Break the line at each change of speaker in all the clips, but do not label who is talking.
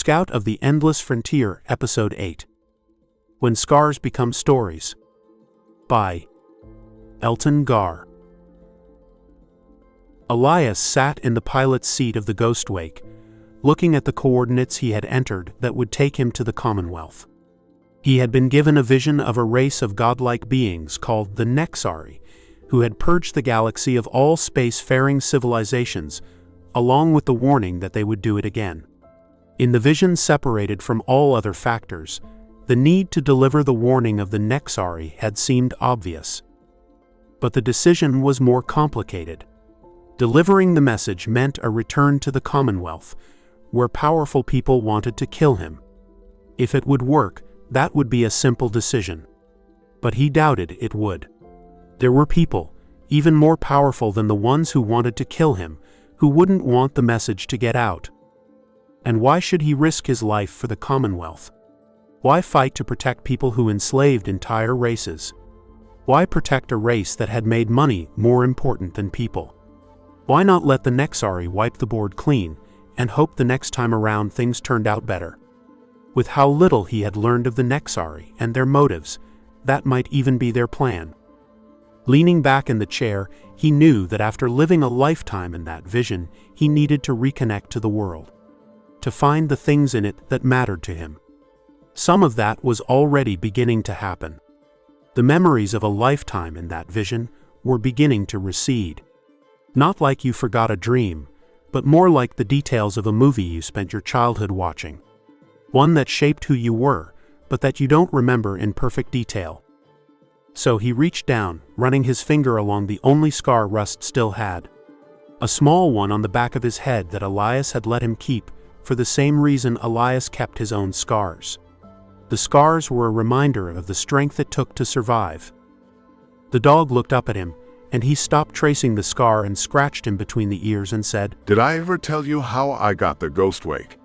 Scout of the Endless Frontier, Episode 8. When Scars Become Stories. By Elton Gar. Elias sat in the pilot's seat of the Ghostwake, looking at the coordinates he had entered that would take him to the Commonwealth. He had been given a vision of a race of godlike beings called the Nexari, who had purged the galaxy of all space-faring civilizations, along with the warning that they would do it again. In the vision separated from all other factors, the need to deliver the warning of the Nexari had seemed obvious. But the decision was more complicated. Delivering the message meant a return to the Commonwealth, where powerful people wanted to kill him. If it would work, that would be a simple decision. But he doubted it would. There were people, even more powerful than the ones who wanted to kill him, who wouldn't want the message to get out. And why should he risk his life for the Commonwealth? Why fight to protect people who enslaved entire races? Why protect a race that had made money more important than people? Why not let the Nexari wipe the board clean and hope the next time around things turned out better? With how little he had learned of the Nexari and their motives, that might even be their plan. Leaning back in the chair, he knew that after living a lifetime in that vision, he needed to reconnect to the world, to find the things in it that mattered to him. Some of that was already beginning to happen. The memories of a lifetime in that vision were beginning to recede. Not like you forgot a dream, but more like the details of a movie you spent your childhood watching. One that shaped who you were, but that you don't remember in perfect detail. So he reached down, running his finger along the only scar Rust still had. A small one on the back of his head that Elias had let him keep, for the same reason Elias kept his own scars. The scars were a reminder of the strength it took to survive. The dog looked up at him, and he stopped tracing the scar and scratched him between the ears and said,
"Did I ever tell you how I got the Ghostwake?"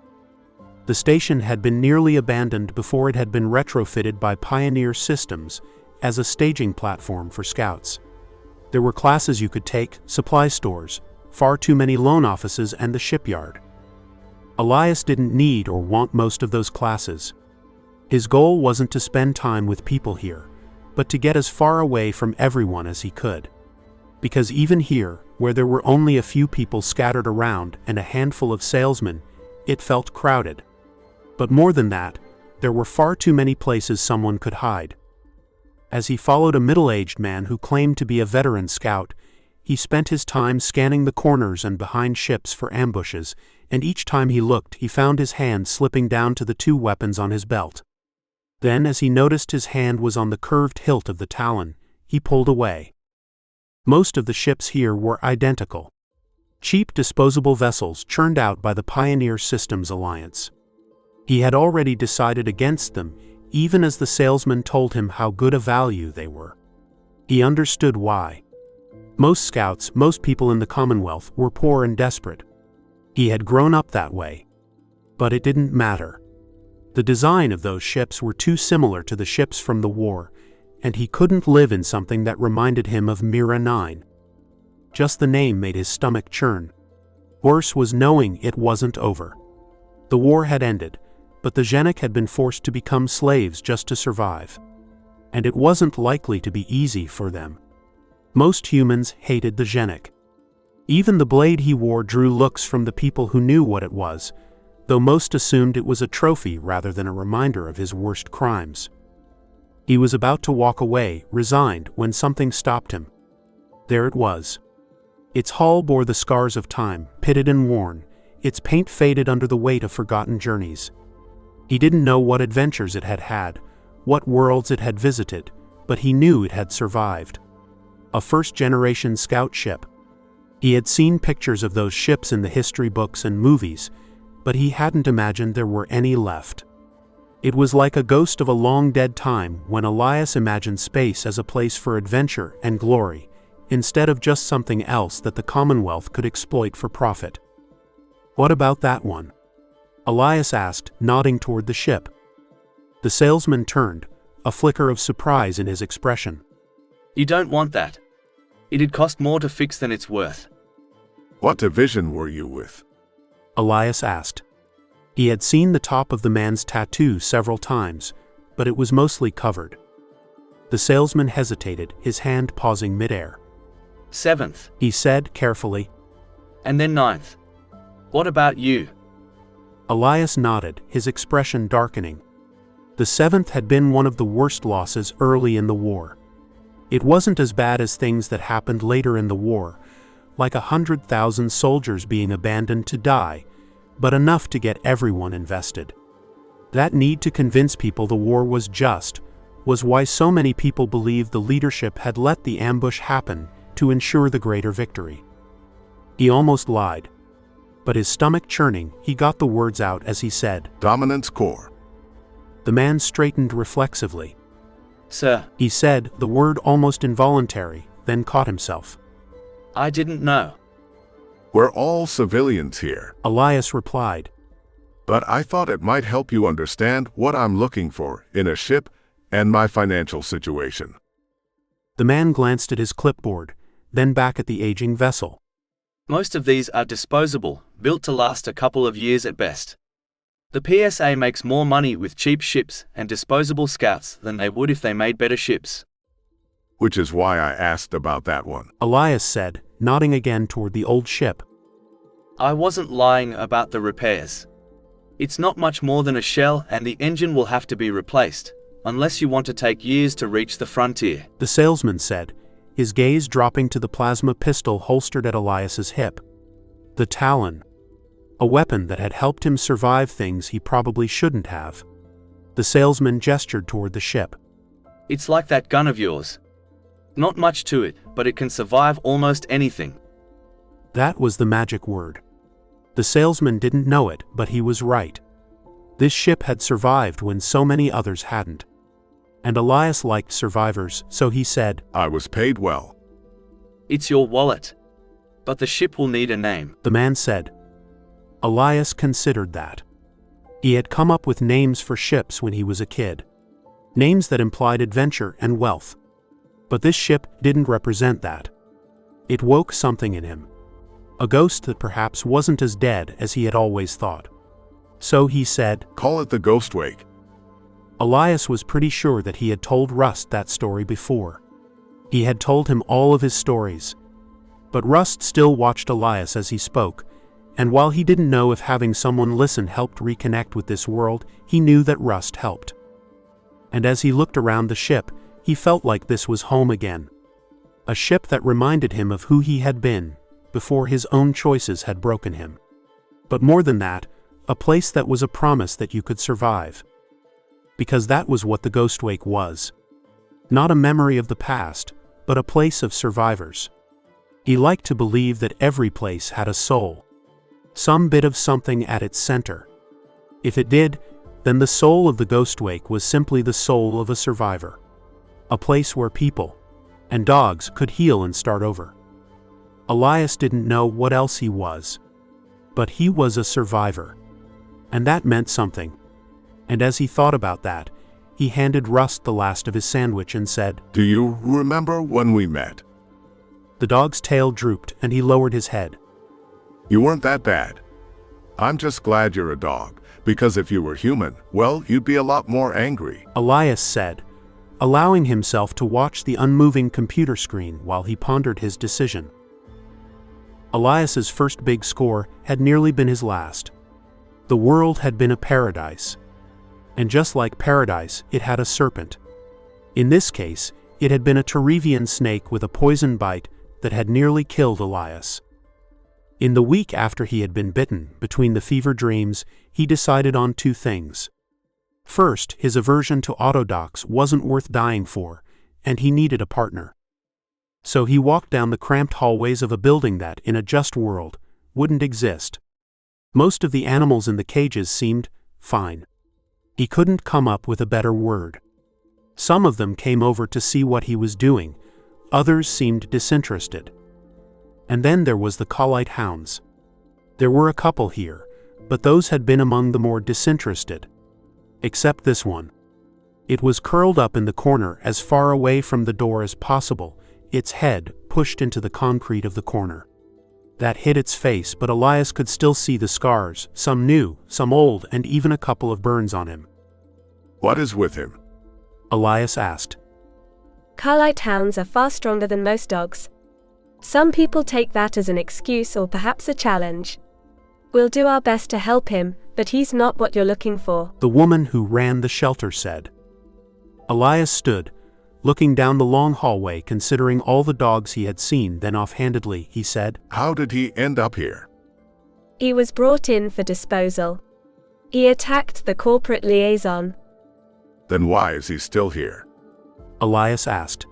The station had been nearly abandoned before it had been retrofitted by Pioneer Systems as a staging platform for scouts. There were classes you could take, supply stores, far too many loan offices, and the shipyard. Elias didn't need or want most of those classes. His goal wasn't to spend time with people here, but to get as far away from everyone as he could. Because even here, where there were only a few people scattered around and a handful of salesmen, it felt crowded. But more than that, there were far too many places someone could hide. As he followed a middle-aged man who claimed to be a veteran scout, he spent his time scanning the corners and behind ships for ambushes, and each time he looked, he found his hand slipping down to the two weapons on his belt. Then, as he noticed his hand was on the curved hilt of the talon, he pulled away. Most of the ships here were identical. Cheap disposable vessels churned out by the Pioneer Systems Alliance. He had already decided against them, even as the salesman told him how good a value they were. He understood why. Most scouts, most people in the Commonwealth, were poor and desperate. He had grown up that way. But it didn't matter. The design of those ships were too similar to the ships from the war, and he couldn't live in something that reminded him of Mira 9. Just the name made his stomach churn. Worse was knowing it wasn't over. The war had ended, but the Genik had been forced to become slaves just to survive. And it wasn't likely to be easy for them. Most humans hated the Genik. Even the blade he wore drew looks from the people who knew what it was, though most assumed it was a trophy rather than a reminder of his worst crimes. He was about to walk away, resigned, when something stopped him. There it was. Its hull bore the scars of time, pitted and worn, its paint faded under the weight of forgotten journeys. He didn't know what adventures it had had, what worlds it had visited, but he knew it had survived. A first-generation scout ship. He had seen pictures of those ships in the history books and movies, but he hadn't imagined there were any left. It was like a ghost of a long-dead time when Elias imagined space as a place for adventure and glory, instead of just something else that the Commonwealth could exploit for profit. "What about that one?" Elias asked, nodding toward the ship. The salesman turned, a flicker of surprise in his expression.
"You don't want that. It'd cost more to fix than it's worth."
"What division were you with?"
Elias asked. He had seen the top of the man's tattoo several times, but it was mostly covered. The salesman hesitated, his hand pausing midair.
7th.
He said carefully.
And then 9th. What about you?
Elias nodded, his expression darkening. The 7th had been one of the worst losses early in the war. It wasn't as bad as things that happened later in the war, like 100,000 soldiers being abandoned to die, but enough to get everyone invested. That need to convince people the war was just was why so many people believed the leadership had let the ambush happen to ensure the greater victory. He almost lied. But his stomach churning, he got the words out as he said,
Dominance Core.
The man straightened reflexively.
Sir,
He said, the word almost involuntary, then caught himself.
I didn't know.
We're all civilians here.
Elias replied.
But I thought it might help you understand what I'm looking for in a ship and my financial situation.
The man glanced at his clipboard, then back at the aging vessel.
Most of these are disposable, built to last a couple of years at best. The PSA makes more money with cheap ships and disposable scouts than they would if they made better ships.
Which is why I asked about that one.
Elias said, nodding again toward the old ship.
I wasn't lying about the repairs. It's not much more than a shell, and the engine will have to be replaced, unless you want to take years to reach the frontier.
The salesman said, his gaze dropping to the plasma pistol holstered at Elias's hip. The Talon. A weapon that had helped him survive things he probably shouldn't have. The salesman gestured toward the ship.
It's like that gun of yours. Not much to it, but it can survive almost anything.
That was the magic word. The salesman didn't know it, but he was right. This ship had survived when so many others hadn't. And Elias liked survivors, so he said,
I was paid well.
It's your wallet. But the ship will need a name.
The man said. Elias considered that. He had come up with names for ships when he was a kid. Names that implied adventure and wealth. But this ship didn't represent that. It woke something in him. A ghost that perhaps wasn't as dead as he had always thought. So he said,
Call it the Ghostwake.
Elias was pretty sure that he had told Rust that story before. He had told him all of his stories. But Rust still watched Elias as he spoke, and while he didn't know if having someone listen helped reconnect with this world, he knew that Rust helped. And as he looked around the ship, he felt like this was home again. A ship that reminded him of who he had been, before his own choices had broken him. But more than that, a place that was a promise that you could survive. Because that was what the Ghostwake was. Not a memory of the past, but a place of survivors. He liked to believe that every place had a soul. Some bit of something at its center. If it did, then the soul of the Ghostwake was simply the soul of a survivor. A place where people and dogs could heal and start over. Elias didn't know what else he was. But he was a survivor. And that meant something. And as he thought about that, he handed Rust the last of his sandwich and said,
Do you remember when we met?
The dog's tail drooped and he lowered his head.
You weren't that bad. I'm just glad you're a dog, because if you were human, well, you'd be a lot more angry.
Elias said, allowing himself to watch the unmoving computer screen while he pondered his decision. Elias's first big score had nearly been his last. The world had been a paradise. And just like paradise, it had a serpent. In this case, it had been a Terevian snake with a poison bite that had nearly killed Elias. In the week after he had been bitten, between the fever dreams, he decided on two things. First, his aversion to autodocs wasn't worth dying for, and he needed a partner. So he walked down the cramped hallways of a building that, in a just world, wouldn't exist. Most of the animals in the cages seemed fine. He couldn't come up with a better word. Some of them came over to see what he was doing, others seemed disinterested. And then there was the Collite hounds. There were a couple here, but those had been among the more disinterested. Except this one. It was curled up in the corner as far away from the door as possible, its head pushed into the concrete of the corner. that hit its face, but Elias could still see the scars, some new, some old, and even a couple of burns on him.
What is with him?
Elias asked.
Carlite hounds are far stronger than most dogs. Some people take that as an excuse or perhaps a challenge. We'll do our best to help him, but he's not what you're looking for,
the woman who ran the shelter said. Elias stood, looking down the long hallway, considering all the dogs he had seen. Then offhandedly, he said,
How did he end up here?
He was brought in for disposal. He attacked the corporate liaison.
Then why is he still here?
Elias asked.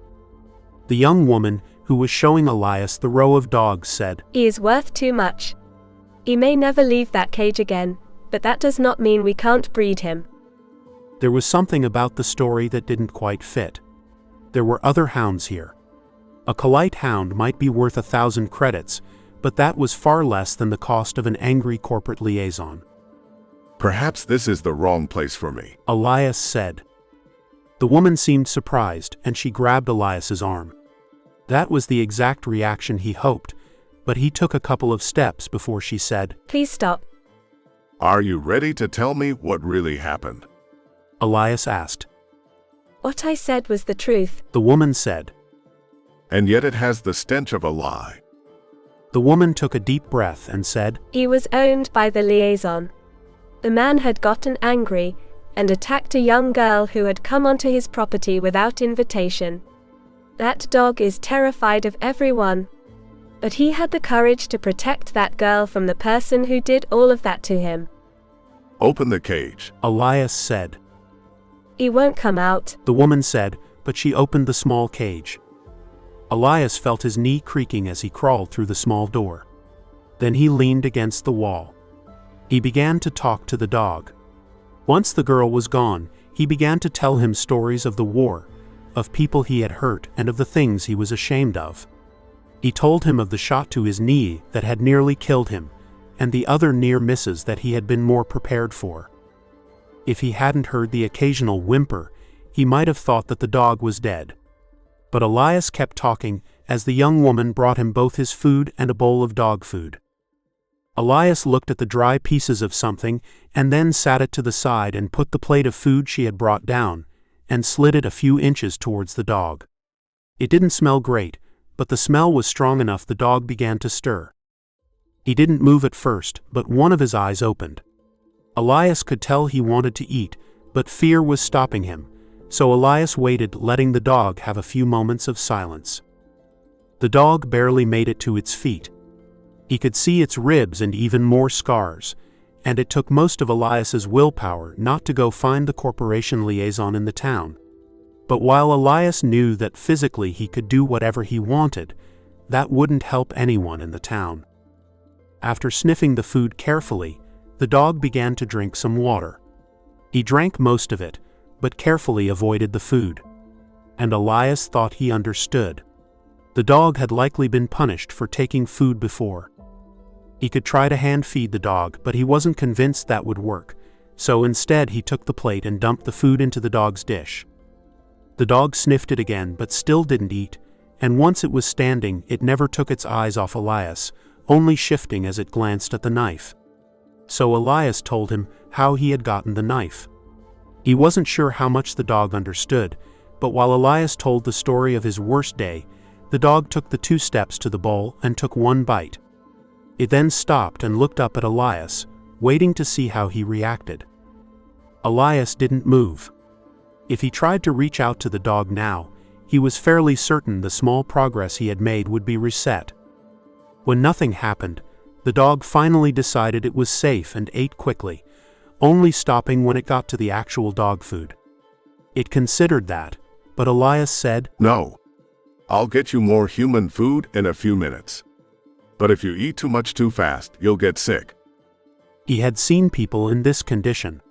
The young woman, who was showing Elias the row of dogs, said,
He is worth too much. He may never leave that cage again, but that does not mean we can't breed him.
There was something about the story that didn't quite fit. There were other hounds here. A Galactic hound might be worth 1,000 credits, but that was far less than the cost of an angry corporate liaison.
Perhaps this is the wrong place for me,
Elias said. The woman seemed surprised, and she grabbed Elias's arm. That was the exact reaction he hoped, but he took a couple of steps before she said,
Please stop.
Are you ready to tell me what really happened?
Elias asked.
What I said was the truth,
The woman said.
And yet it has the stench of a lie.
The woman took a deep breath and said,
He was owned by the liaison. The man had gotten angry and attacked a young girl who had come onto his property without invitation. That dog is terrified of everyone. But he had the courage to protect that girl from the person who did all of that to him.
Open the cage,
Elias said.
He won't come out,
The woman said, but she opened the small cage. Elias felt his knee creaking as he crawled through the small door. Then he leaned against the wall. He began to talk to the dog. Once the girl was gone, he began to tell him stories of the war, of people he had hurt, and of the things he was ashamed of. He told him of the shot to his knee that had nearly killed him, and the other near misses that he had been more prepared for. If he hadn't heard the occasional whimper, he might have thought that the dog was dead. But Elias kept talking as the young woman brought him both his food and a bowl of dog food. Elias looked at the dry pieces of something and then sat it to the side and put the plate of food she had brought down and slid it a few inches towards the dog. It didn't smell great, but the smell was strong enough the dog began to stir. He didn't move at first, but one of his eyes opened. Elias could tell he wanted to eat, but fear was stopping him, so Elias waited, letting the dog have a few moments of silence. The dog barely made it to its feet. He could see its ribs and even more scars, and it took most of Elias's willpower not to go find the corporation liaison in the town. But while Elias knew that physically he could do whatever he wanted, that wouldn't help anyone in the town. After sniffing the food carefully, the dog began to drink some water. He drank most of it, but carefully avoided the food. And Elias thought he understood. The dog had likely been punished for taking food before. He could try to hand feed the dog, but he wasn't convinced that would work, so instead he took the plate and dumped the food into the dog's dish. The dog sniffed it again but still didn't eat, and once it was standing, it never took its eyes off Elias, only shifting as it glanced at the knife. So Elias told him how he had gotten the knife. He wasn't sure how much the dog understood, but while Elias told the story of his worst day, the dog took the 2 steps to the bowl and took one bite. It then stopped and looked up at Elias, waiting to see how he reacted. Elias didn't move. If he tried to reach out to the dog now, he was fairly certain the small progress he had made would be reset. When nothing happened, the dog finally decided it was safe and ate quickly, only stopping when it got to the actual dog food. It considered that, but Elias said,
No. I'll get you more human food in a few minutes. But if you eat too much too fast, you'll get sick.
He had seen people in this condition.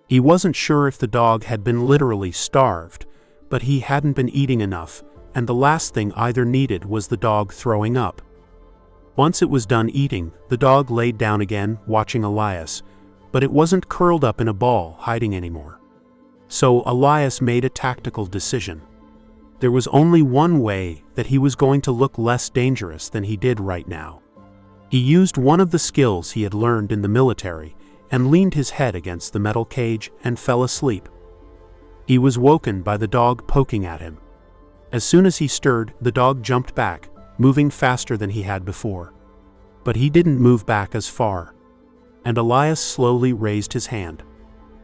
He wasn't sure if the dog had been literally starved, but he hadn't been eating enough, and the last thing either needed was the dog throwing up. Once it was done eating, the dog laid down again, watching Elias, but it wasn't curled up in a ball, hiding anymore. So Elias made a tactical decision. There was only one way that he was going to look less dangerous than he did right now. He used one of the skills he had learned in the military and leaned his head against the metal cage and fell asleep. He was woken by the dog poking at him. As soon as he stirred, the dog jumped back, moving faster than he had before. But he didn't move back as far. And Elias slowly raised his hand.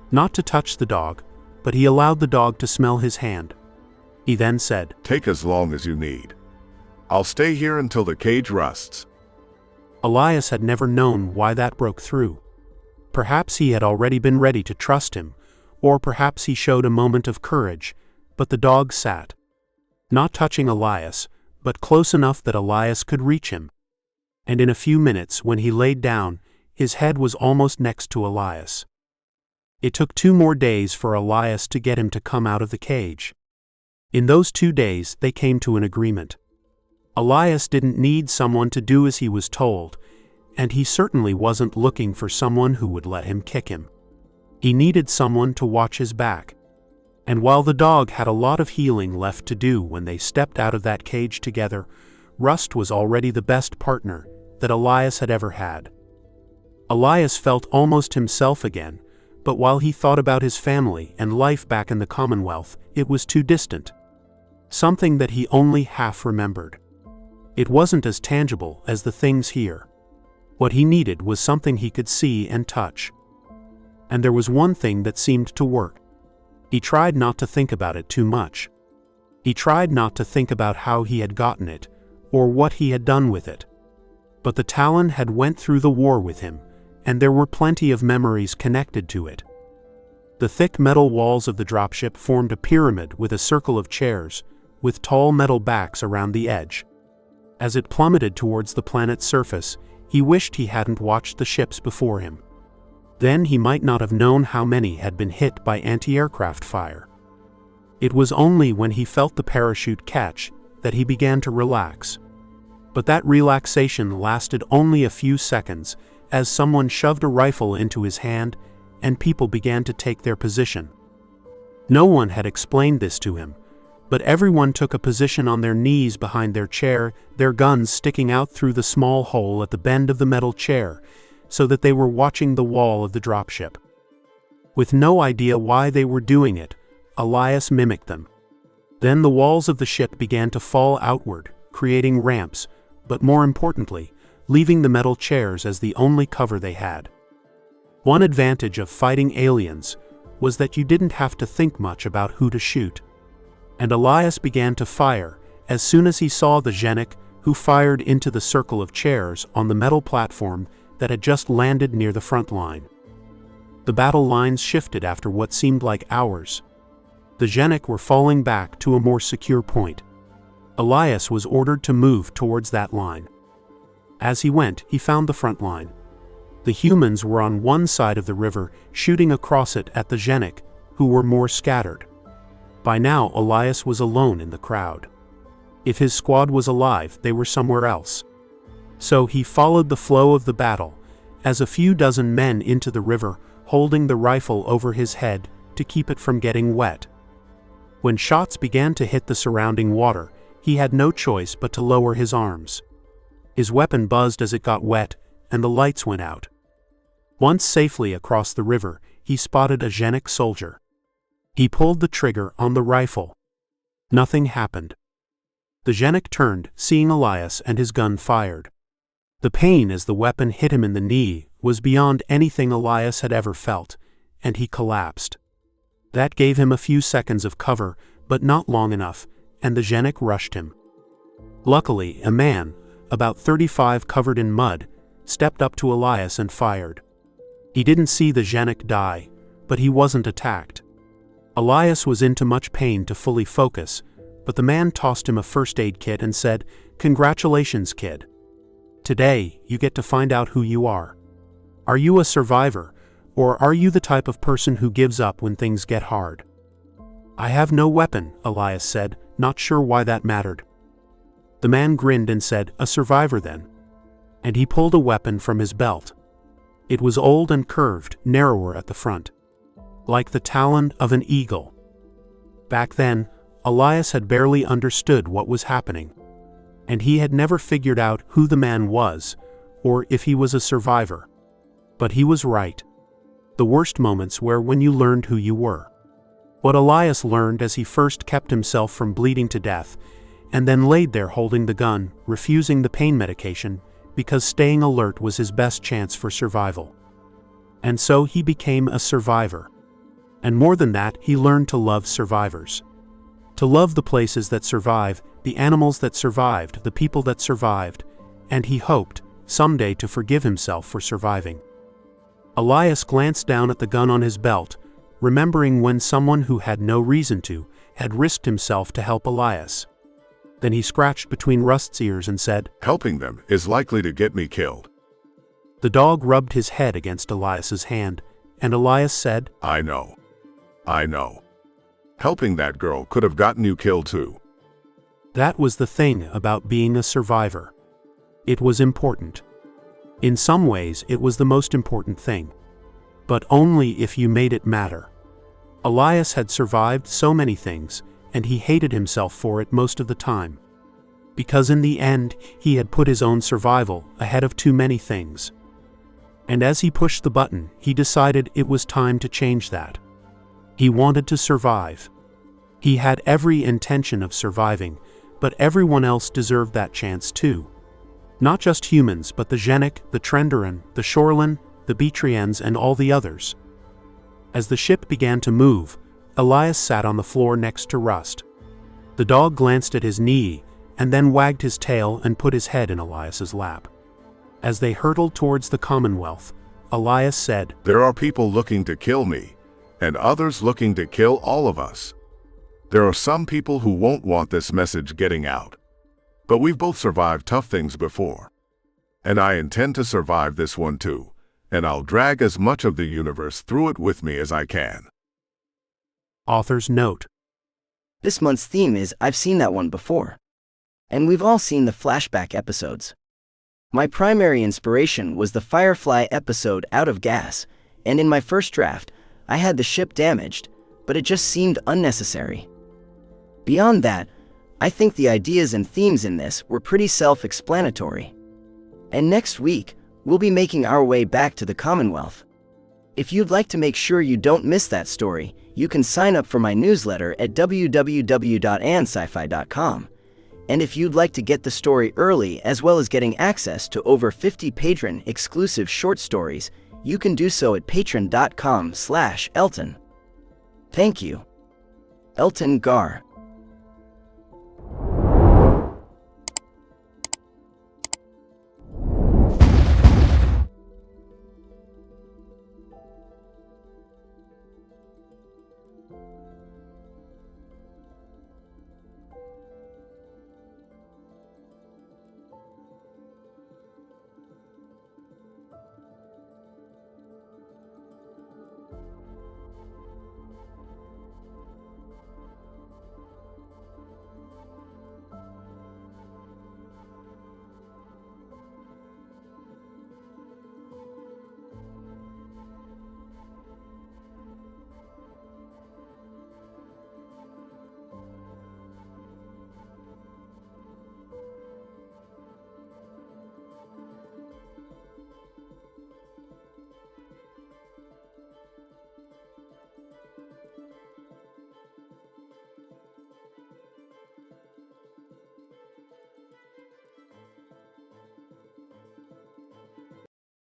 Not to touch the dog, but he allowed the dog to smell his hand. He then said,
"Take as long as you need. I'll stay here until the cage rusts."
Elias had never known why that broke through. Perhaps he had already been ready to trust him, or perhaps he showed a moment of courage, but the dog sat. Not touching Elias, but close enough that Elias could reach him. And in a few minutes, when he laid down, his head was almost next to Elias. It took 2 more days for Elias to get him to come out of the cage. In those 2 days, they came to an agreement. Elias didn't need someone to do as he was told, and he certainly wasn't looking for someone who would let him kick him. He needed someone to watch his back. And while the dog had a lot of healing left to do when they stepped out of that cage together, Rust was already the best partner that Elias had ever had. Elias felt almost himself again, but while he thought about his family and life back in the Commonwealth, it was too distant. Something that he only half remembered. It wasn't as tangible as the things here. What he needed was something he could see and touch. And there was one thing that seemed to work. He tried not to think about it too much. He tried not to think about how he had gotten it, or what he had done with it. But the Talon had went through the war with him, and there were plenty of memories connected to it. The thick metal walls of the dropship formed a pyramid with a circle of chairs, with tall metal backs around the edge. As it plummeted towards the planet's surface, he wished he hadn't watched the ships before him. Then he might not have known how many had been hit by anti-aircraft fire. It was only when he felt the parachute catch that he began to relax. But that relaxation lasted only a few seconds as someone shoved a rifle into his hand and people began to take their position. No one had explained this to him, but everyone took a position on their knees behind their chair, their guns sticking out through the small hole at the bend of the metal chair, so that they were watching the wall of the dropship. With no idea why they were doing it, Elias mimicked them. Then the walls of the ship began to fall outward, creating ramps, but more importantly, leaving the metal chairs as the only cover they had. One advantage of fighting aliens was that you didn't have to think much about who to shoot. And Elias began to fire as soon as he saw the Genik, who fired into the circle of chairs on the metal platform that had just landed near the front line. The battle lines shifted after what seemed like hours. The Genik were falling back to a more secure point. Elias was ordered to move towards that line. As he went, he found the front line. The humans were on one side of the river, shooting across it at the Genik, who were more scattered. By now, Elias was alone in the crowd. If his squad was alive, they were somewhere else. So he followed the flow of the battle, as a few dozen men into the river, holding the rifle over his head to keep it from getting wet. When shots began to hit the surrounding water, he had no choice but to lower his arms. His weapon buzzed as it got wet, and the lights went out. Once safely across the river, he spotted a Genik soldier. He pulled the trigger on the rifle. Nothing happened. The Genik turned, seeing Elias, and his gun fired. The pain as the weapon hit him in the knee was beyond anything Elias had ever felt, and he collapsed. That gave him a few seconds of cover, but not long enough, and the Genik rushed him. Luckily, a man, about 35 covered in mud, stepped up to Elias and fired. He didn't see the Genik die, but he wasn't attacked. Elias was in too much pain to fully focus, but the man tossed him a first aid kit and said, "Congratulations, kid. Today, you get to find out who you are. Are you a survivor, or are you the type of person who gives up when things get hard?" "I have no weapon," Elias said, not sure why that mattered. The man grinned and said, "A survivor then." And he pulled a weapon from his belt. It was old and curved, narrower at the front, like the talon of an eagle. Back then, Elias had barely understood what was happening, and he had never figured out who the man was, or if he was a survivor. But he was right. The worst moments were when you learned who you were. What Elias learned as he first kept himself from bleeding to death, and then laid there holding the gun, refusing the pain medication, because staying alert was his best chance for survival. And so he became a survivor. And more than that, he learned to love survivors. To love the places that survive, the animals that survived, the people that survived, and he hoped, someday, to forgive himself for surviving. Elias glanced down at the gun on his belt, remembering when someone who had no reason to had risked himself to help Elias. Then he scratched between Rust's ears and said,
Helping them is likely to get me killed.
The dog rubbed his head against Elias's hand, and Elias said,
I know. Helping that girl could have gotten you killed too.
That was the thing about being a survivor. It was important. In some ways, it was the most important thing. But only if you made it matter. Elias had survived so many things, and he hated himself for it most of the time. Because in the end, he had put his own survival ahead of too many things. And as he pushed the button, he decided it was time to change that. He wanted to survive. He had every intention of surviving, but everyone else deserved that chance too. Not just humans, but the Genik, the Trenderan, the Shorelan, the Betrians, and all the others. As the ship began to move, Elias sat on the floor next to Rust. The dog glanced at his knee, and then wagged his tail and put his head in Elias's lap. As they hurtled towards the Commonwealth, Elias said,
There are people looking to kill me, and others looking to kill all of us. There are some people who won't want this message getting out. But we've both survived tough things before. And I intend to survive this one too, and I'll drag as much of the universe through it with me as I can.
Author's note.
This month's theme is I've seen that one before. And we've all seen the flashback episodes. My primary inspiration was the Firefly episode Out of Gas, and in my first draft, I had the ship damaged, but it just seemed unnecessary. Beyond that, I think the ideas and themes in this were pretty self-explanatory. And next week, we'll be making our way back to the Commonwealth. If you'd like to make sure you don't miss that story, you can sign up for my newsletter at www.anscifi.com. And if you'd like to get the story early as well as getting access to over 50 patron-exclusive short stories, you can do so at patreon.com/Elton. Thank you. Elton Gar.